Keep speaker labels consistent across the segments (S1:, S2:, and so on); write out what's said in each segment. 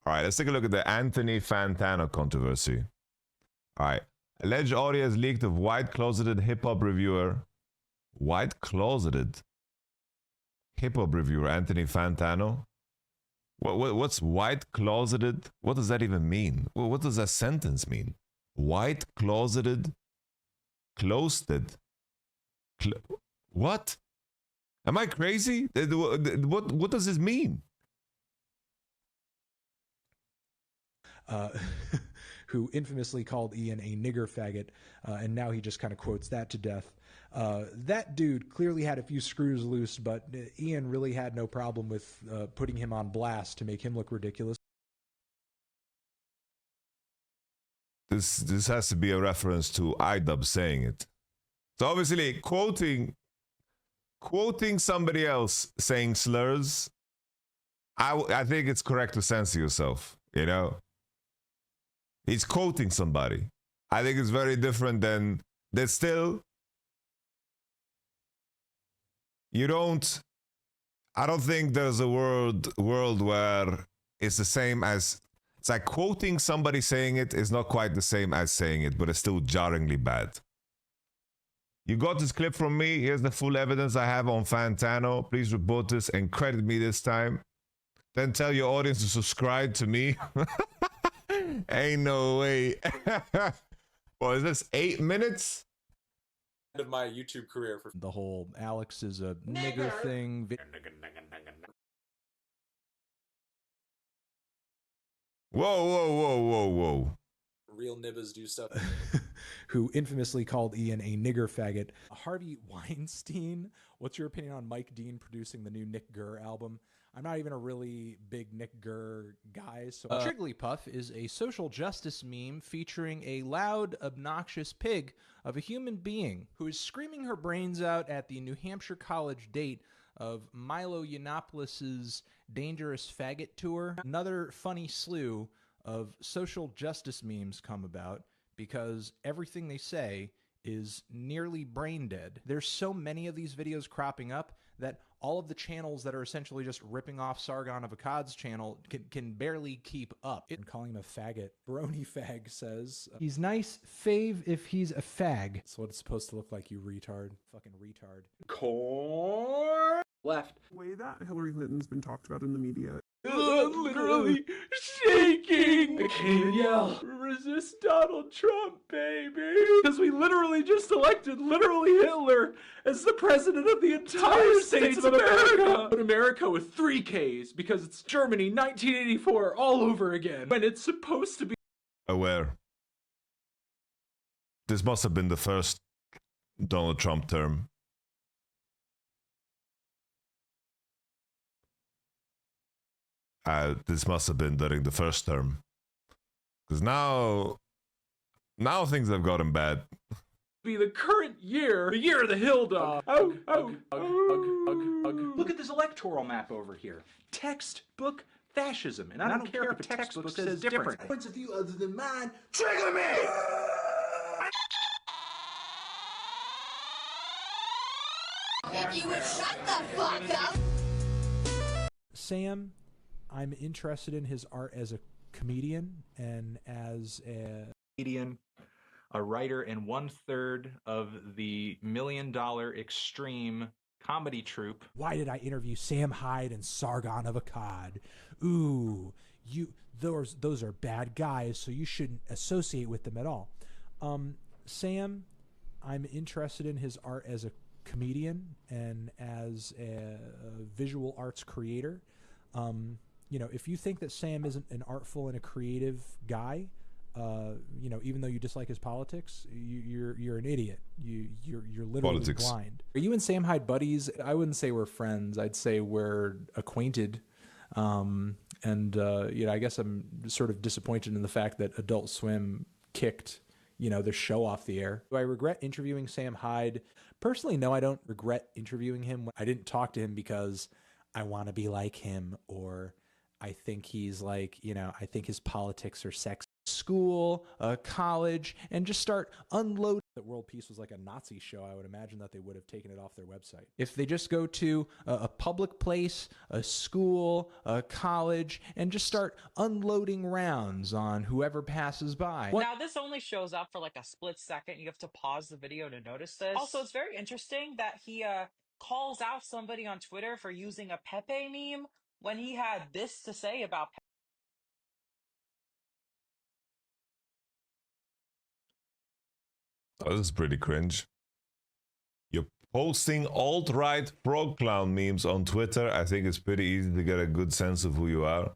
S1: All right, let's take a look at the Anthony Fantano controversy. All right. Alleged audio has leaked of white-closeted hip-hop reviewer. White-closeted hip-hop reviewer Anthony Fantano? What's white-closeted? What does that even mean? What does that sentence mean? White-closeted? Closeted? What? Am I crazy? What does this mean?
S2: Who infamously called Ian a nigger faggot, and now he just kind of quotes that to death. That dude clearly had a few screws loose, but Ian really had no problem with putting him on blast to make him look ridiculous.
S1: This has to be a reference to iDub saying it. So obviously quoting somebody else saying slurs, I think it's correct to censor yourself, you know? He's quoting somebody. I think it's very different than that. Still, I don't think there's a world where it's the same as, it's like quoting somebody saying it is not quite the same as saying it, but it's still jarringly bad. You got this clip from me. Here's the full evidence I have on Fantano. Please report this and credit me this time. Then tell your audience to subscribe to me. Ain't no way. Well, is this 8 minutes?
S3: End of my YouTube career for
S2: The whole Alex is a nigger thing.
S1: Whoa.
S3: real nibbas do stuff.
S2: Who infamously called Ian a nigger faggot. Harvey Weinstein. What's your opinion on Mike Dean producing the new Nick Gurr album? I'm not even a really big Nick Gurr guy. So Jigglypuff is a social justice meme featuring a loud, obnoxious pig of a human being who is screaming her brains out at the New Hampshire college date of Milo Yiannopoulos' Dangerous Faggot Tour. Another funny slew of social justice memes come about because everything they say is nearly brain dead. There's so many of these videos cropping up that all of the channels that are essentially just ripping off Sargon of Akkad's channel can barely keep up. And calling him a faggot. Brony Fag says, he's nice, fave if he's a fag. That's what it's supposed to look like, you retard. Fucking retard.
S3: Corn left.
S4: The way that Hillary Clinton's been talked about in the media.
S3: I'm literally shaking. I can't even yell. Resist Donald Trump, baby. Because we literally just elected literally Hitler as the president of the entire States of America. But America with 3 Ks because it's Germany 1984 all over again. When it's supposed to be
S1: Aware. This must have been the first Donald Trump term. This must have been during the first term. Because now things have gotten bad.
S3: be the current year, the year of the hill dog.
S5: Look at this electoral map over here. Textbook fascism. And I don't care if a textbook says different.
S6: Points of view other than mine trigger me!
S7: If you would shut the fuck up!
S2: Sam, I'm interested in his art as a comedian and as a
S5: Comedian, a writer, and 1/3 of the $1 Million Extreme comedy troupe.
S2: Why did I interview Sam Hyde and Sargon of Akkad? Ooh, those are bad guys, so you shouldn't associate with them at all. Sam, I'm interested in his art as a comedian and as a visual arts creator. You know, if you think that Sam isn't an artful and a creative guy, you know, even though you dislike his politics, you're an idiot. You're literally blind. Are you and Sam Hyde buddies? I wouldn't say we're friends. I'd say we're acquainted. You know, I guess I'm sort of disappointed in the fact that Adult Swim kicked, you know, their show off the air. Do I regret interviewing Sam Hyde? Personally, no, I don't regret interviewing him. I didn't talk to him because I want to be like him, or I think he's like, you know, I think his politics are sexy. School, college, and just start unloading that world peace was like a Nazi show, I would imagine that they would have taken it off their website. If they just go to a public place, a school, a college, and just start unloading rounds on whoever passes by.
S8: Now, this only shows up for like a split second. You have to pause the video to notice this. Also, it's very interesting that he calls out somebody on Twitter for using a Pepe meme when he had this to say about
S1: Oh, this is pretty cringe. You're posting alt-right frog clown memes on Twitter. I think it's pretty easy to get a good sense of who you are.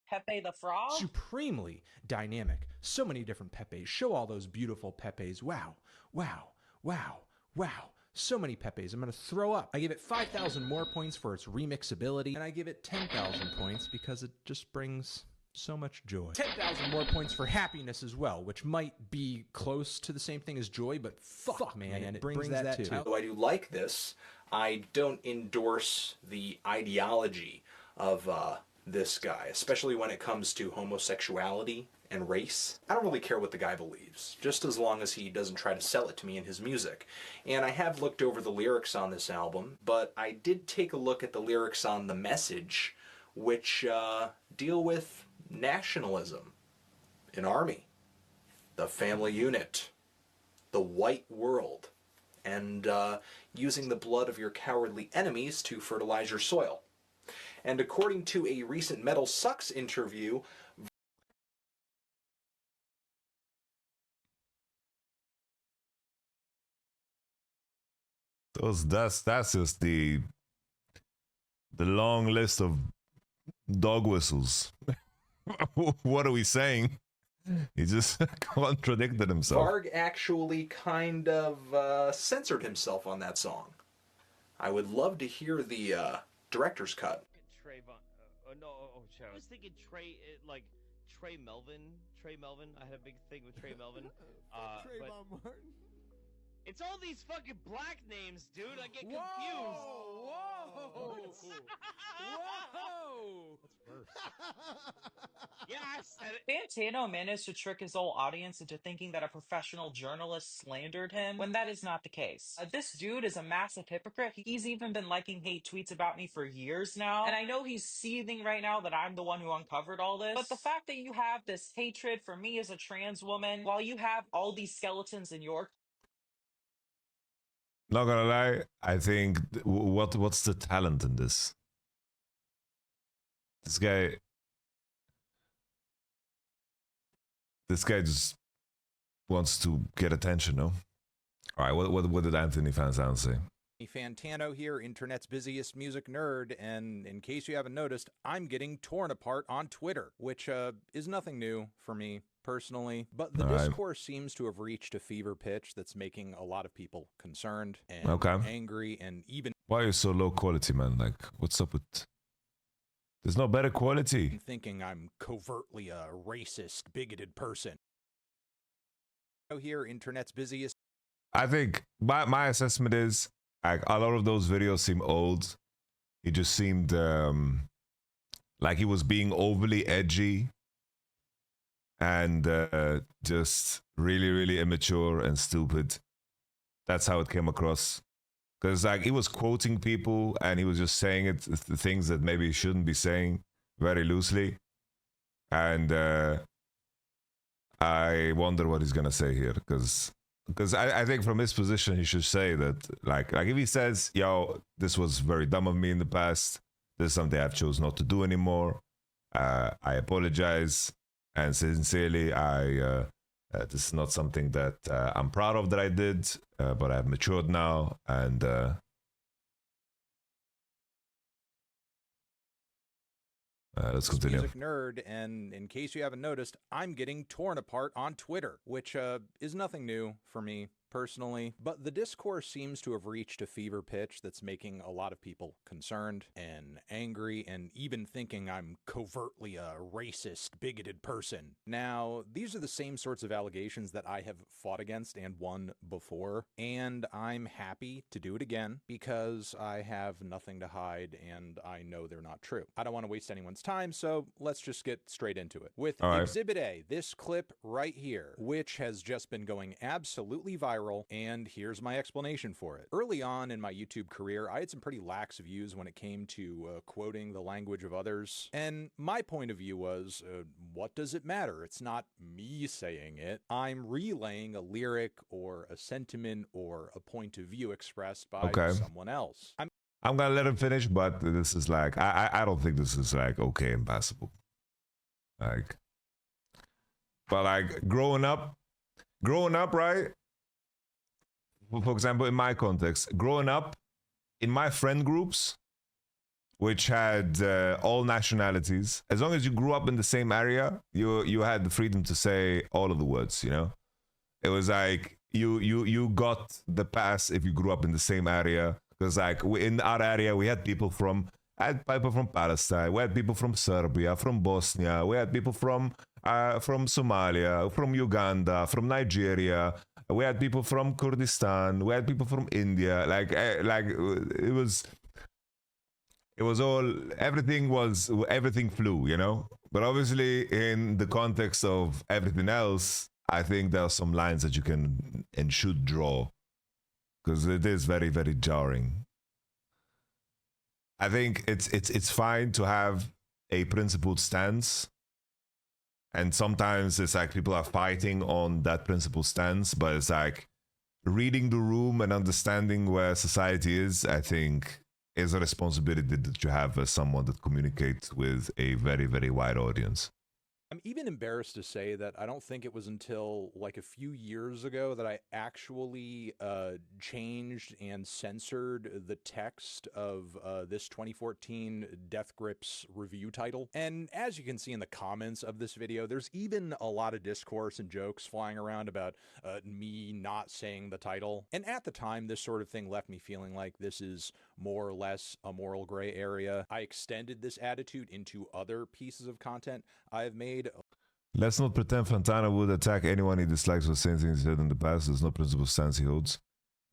S8: Pepe the Frog.
S2: Supremely dynamic. So many different Pepes. Show all those beautiful Pepes. Wow, wow, wow, wow. So many Pepes. I'm going to throw up. I give it 5,000 more points for its remixability, and I give it 10,000 points because it just brings so much joy. 10,000 more points for happiness as well, which might be close to the same thing as joy, but fuck man, it brings that too.
S9: Though I do like this, I don't endorse the ideology of this guy, especially when it comes to homosexuality and race. I don't really care what the guy believes, just as long as he doesn't try to sell it to me in his music. And I have looked over the lyrics on this album, but I did take a look at the lyrics on The Message, which deal with nationalism, an army, the family unit, the white world, and using the blood of your cowardly enemies to fertilize your soil. And according to a recent Metal Sucks interview,
S1: That's just the long list of dog whistles. What are we saying? He just contradicted himself.
S9: Varg actually kind of censored himself on that song. I would love to hear the director's cut.
S10: I was thinking Trey, like Trey Melvin. Trey Melvin. I had a big thing with Trey Melvin.
S11: Trayvon Martin.
S10: It's all these fucking black names, dude. I get confused.
S11: Whoa! Whoa!
S10: Yeah, I said it.
S8: Fantano managed to trick his whole audience into thinking that a professional journalist slandered him, when that is not the case. This dude is a massive hypocrite. He's even been liking hate tweets about me for years now, and I know he's seething right now that I'm the one who uncovered all this, but the fact that you have this hatred for me as a trans woman, while you have all these skeletons in your...
S1: Not gonna lie, I think what's the talent in this? This guy just wants to get attention, no? All right, what did Anthony Fantano say?
S12: Fantano here, internet's busiest music nerd, and in case you haven't noticed, I'm getting torn apart on Twitter, which is nothing new for me personally, but the discourse seems to have reached a fever pitch that's making a lot of people concerned and angry and even...
S1: Why are you so low quality, man? Like, what's up with... There's no better quality.
S12: Thinking I'm covertly a racist, bigoted person. Here, internet's busiest...
S1: I think my assessment is like a lot of those videos seem old. He just seemed like he was being overly edgy and just really, really immature and stupid. That's how it came across. Because like he was quoting people and he was just saying it, the things that maybe he shouldn't be saying very loosely. And I wonder what he's gonna say here, because I think from his position he should say that like if he says, yo, this was very dumb of me in the past, this is something I've chosen not to do anymore, I apologize, and sincerely this is not something that I'm proud of that I did, but I've matured now, and let's continue.
S12: Music nerd, and in case you haven't noticed, I'm getting torn apart on Twitter, which is nothing new for me personally, but the discourse seems to have reached a fever pitch that's making a lot of people concerned and angry and even thinking I'm covertly a racist, bigoted person. Now, these are the same sorts of allegations that I have fought against and won before, and I'm happy to do it again because I have nothing to hide and I know they're not true. I don't want to waste anyone's time, so let's just get straight into it. With Exhibit A, this clip right here, which has just been going absolutely viral, and here's my explanation for it. Early on in my YouTube career, I had some pretty lax views when it came to quoting the language of others, and my point of view was, what does it matter? It's not me saying it. I'm relaying a lyric or a sentiment or a point of view expressed by someone else.
S1: I'm gonna let him finish, but this is like, I don't think this is like okay and passable. Like, but like growing up, right? For example, in my context, growing up in my friend groups, which had all nationalities, as long as you grew up in the same area, you had the freedom to say all of the words, you know? It was like you got the pass if you grew up in the same area. Because like in our area, we had people from Palestine, we had people from Serbia, from Bosnia, we had people from Somalia, from Uganda, from Nigeria, we had people from Kurdistan, we had people from India. Like it was all, everything flew, you know. But obviously, in the context of everything else, I think there are some lines that you can and should draw, because it is very, very jarring. I think it's fine to have a principled stance, and sometimes it's like people are fighting on that principled stance, but it's like reading the room and understanding where society is, I think, is a responsibility that you have as someone that communicates with a very, very wide audience.
S12: I'm even embarrassed to say that I don't think it was until like a few years ago that I actually changed and censored the text of this 2014 Death Grips review title. And as you can see in the comments of this video, there's even a lot of discourse and jokes flying around about me not saying the title. And at the time, this sort of thing left me feeling like this is more or less a moral gray area. I extended this attitude into other pieces of content I've made.
S1: Let's not pretend Fantano would attack anyone he dislikes for saying things he said in the past. There's no principle stance he holds.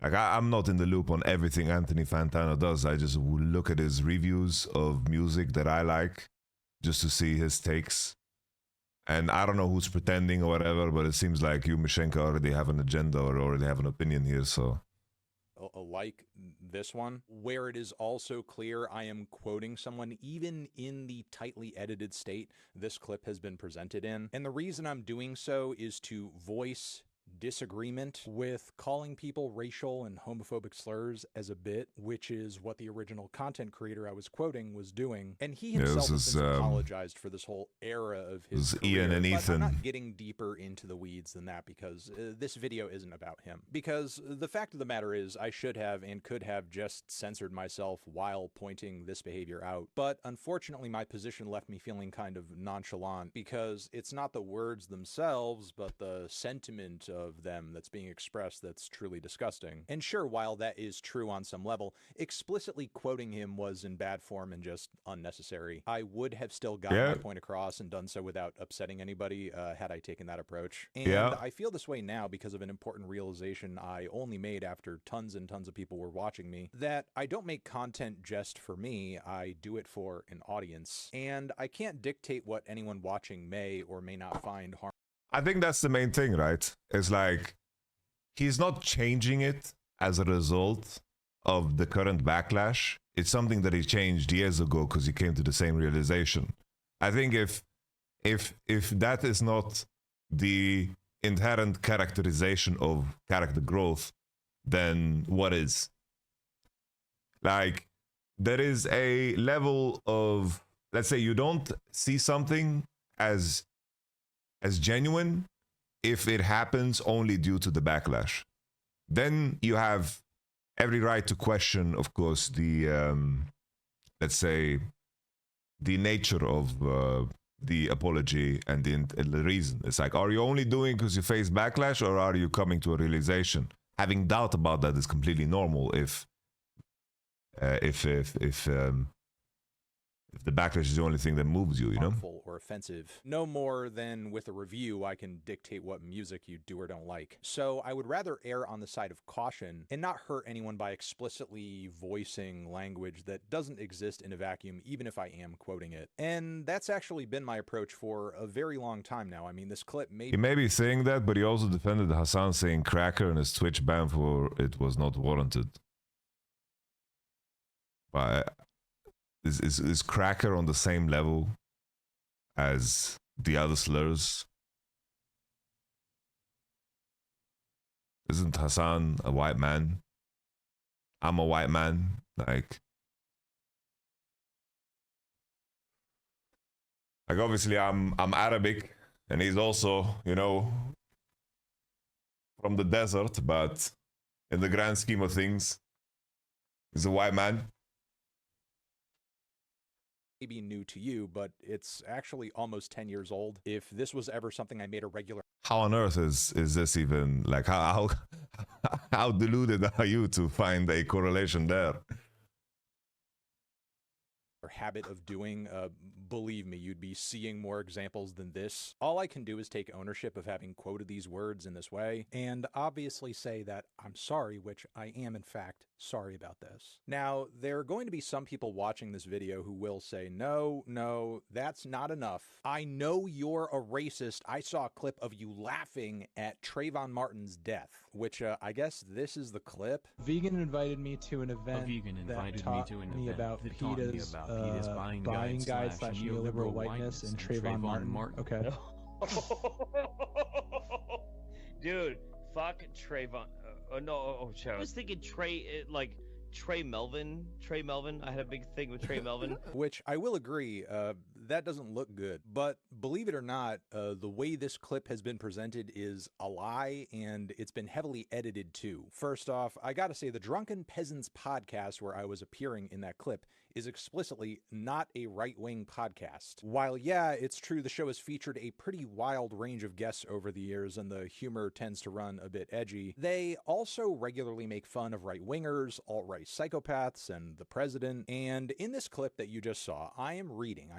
S1: Like, I'm not in the loop on everything Anthony Fantano does. I just look at his reviews of music that I like just to see his takes. And I don't know who's pretending or whatever, but it seems like you, Mishenka, already have an agenda or already have an opinion here, so...
S12: like this one, where it is also clear I am quoting someone even in the tightly edited state this clip has been presented in. And the reason I'm doing so is to voice disagreement with calling people racial and homophobic slurs as a bit, which is what the original content creator I was quoting was doing. And he himself has since apologized for this whole era of his career.
S1: Ian and Ethan.
S12: I'm not getting deeper into the weeds than that because this video isn't about him. Because the fact of the matter is I should have and could have just censored myself while pointing this behavior out. But unfortunately, my position left me feeling kind of nonchalant because it's not the words themselves, but the sentiment of them that's being expressed that's truly disgusting. And sure, while that is true on some level, explicitly quoting him was in bad form and just unnecessary. I would have still gotten my point across and done so without upsetting anybody had I taken that approach. And I feel this way now because of an important realization I only made after tons and tons of people were watching me, that I don't make content just for me, I do it for an audience. And I can't dictate what anyone watching may or may not find harmful.
S1: I think that's the main thing, right? It's like, he's not changing it as a result of the current backlash. It's something that he changed years ago because he came to the same realization. I think if that is not the inherent characterization of character growth, then what is? Like, there is a level of, let's say you don't see something as genuine if it happens only due to the backlash. Then you have every right to question, of course, the let's say the nature of the apology and the reason. It's like, are you only doing because you face backlash, or are you coming to a realization? having doubt about that is completely normal if the backlash is the only thing that moves you, you know?
S12: Harmful or offensive. No more than with a review, I can dictate what music you do or don't like. So I would rather err on the side of caution and not hurt anyone by explicitly voicing language that doesn't exist in a vacuum, even if I am quoting it. And that's actually been my approach for a very long time now. I mean, this clip may...
S1: He may be saying that, but he also defended Hassan saying cracker and his Twitch ban for it was not warranted. But is cracker on the same level as the other slurs? Isn't Hassan a white man? I'm a white man. Like obviously I'm Arabic and he's also, you know, from the desert, but in the grand scheme of things, he's a white man.
S12: Maybe new to you, but it's actually almost 10 years old. If this was ever something I made a regular...
S1: How on earth is this even, like, how deluded are you to find a correlation there?
S12: habit of doing, believe me, you'd be seeing more examples than this. All I can do is take ownership of having quoted these words in this way, and obviously say that I'm sorry, which I am in fact sorry about this. Now, there are going to be some people watching this video who will say, no, that's not enough. I know you're a racist. I saw a clip of you laughing at Trayvon Martin's death, which I guess this is the clip.
S2: Vegan invited me to an event that taught me about PETA's buying guide / neoliberal whiteness and Trayvon Martin. Okay.
S10: Dude, fuck Trayvon. I was thinking Trey Melvin. I had a big thing with Trey Melvin.
S12: Which I will agree, that doesn't look good. But believe it or not, the way this clip has been presented is a lie, and it's been heavily edited too. First off, I gotta say, the Drunken Peasants podcast where I was appearing in that clip is explicitly not a right-wing podcast. While, yeah, it's true the show has featured a pretty wild range of guests over the years and the humor tends to run a bit edgy, they also regularly make fun of right-wingers, alt-right psychopaths, and the president. And in this clip that you just saw, I'm reading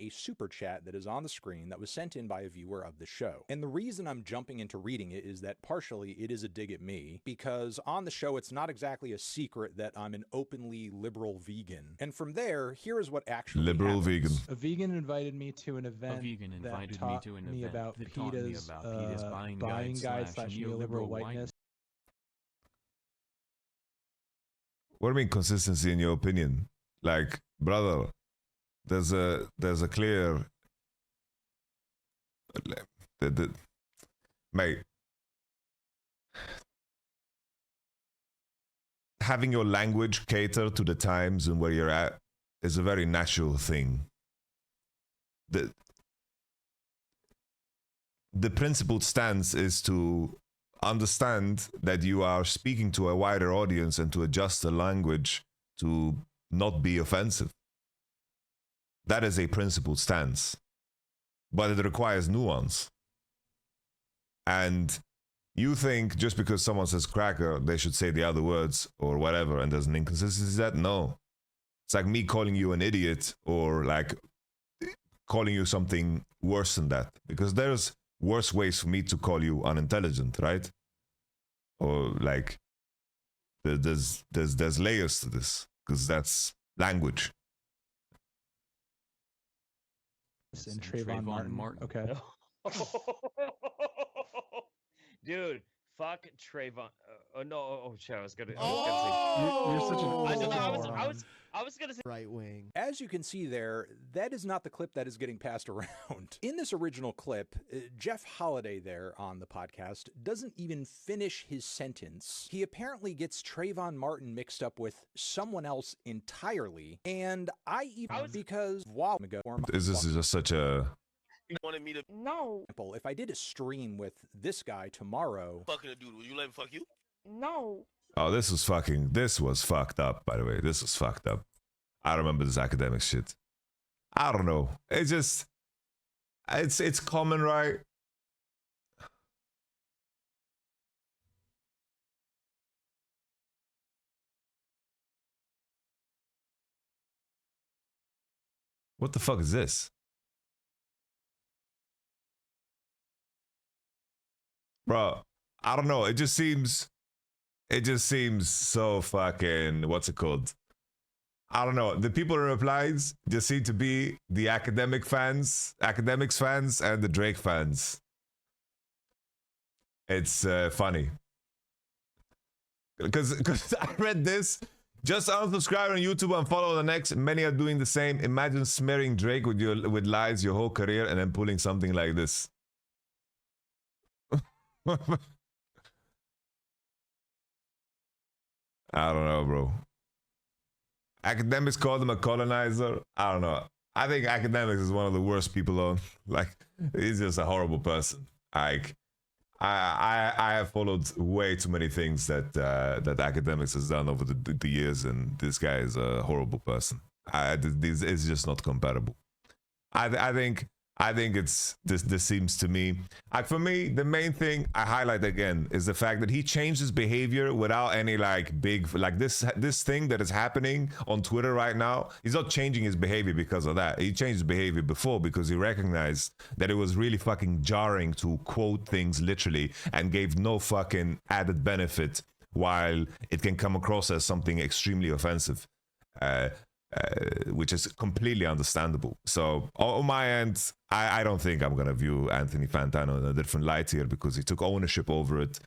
S12: a super chat that is on the screen that was sent in by a viewer of the show. And the reason I'm jumping into reading it is that partially it is a dig at me, because on the show it's not exactly a secret that I'm an openly liberal vegan. And from there, here is what actually
S1: liberal
S12: happens.
S1: vegan.
S2: A vegan invited me to an event that taught me about PETA's buying guide / neoliberal whiteness.
S1: What do you mean consistency in your opinion? Like, brother, there's a clear mate. Having your language cater to the times and where you're at is a very natural thing. The principled stance is to understand that you are speaking to a wider audience and to adjust the language to not be offensive. That is a principled stance, but it requires nuance. And you think just because someone says cracker, they should say the other words or whatever, and there's an inconsistency to that? No. It's like me calling you an idiot or like calling you something worse than that, because there's worse ways for me to call you unintelligent, right? Or like there's layers to this, because that's language.
S2: And Trayvon Martin. Okay.
S10: Dude, fuck Trayvon. I was gonna.
S2: You're such an
S10: I was gonna say
S11: right wing.
S12: As you can see there, that is not the clip that is getting passed around. In this original clip, Jeff Holiday there on the podcast doesn't even finish his sentence. He apparently gets Trayvon Martin mixed up with someone else entirely, and
S1: Is this just such a...
S13: You wanted me to...
S7: No.
S12: If I did a stream with this guy tomorrow...
S13: Fucking a dude, will you let me fuck you?
S7: No.
S1: Oh, this was fucked up, by the way. This was fucked up. I remember this academic shit. I don't know. It's just... It's common, right? What the fuck is this? Bro, I don't know. It just seems so fucking, what's it called? I don't know. The people who replies just seem to be the academics fans, and the Drake fans. It's funny. Because I read this. Just unsubscribe on YouTube and follow the next. Many are doing the same. Imagine smearing Drake with lies your whole career and then pulling something like this. I don't know, bro. Academics call him a colonizer. I don't know. I think academics is one of the worst people on. Like, he's just a horrible person. Like, I have followed way too many things that academics has done over the years, and this guy is a horrible person. This is just not compatible. I think it's this seems to me, like, for me, the main thing I highlight again is the fact that he changed his behavior without any like big, like this thing that is happening on Twitter right now. He's not changing his behavior because of that. He changed his behavior before because he recognized that it was really fucking jarring to quote things literally and gave no fucking added benefit, while it can come across as something extremely offensive. Which is completely understandable. So on my end, I don't think I'm gonna view Anthony Fantano in a different light here, because he took ownership over it.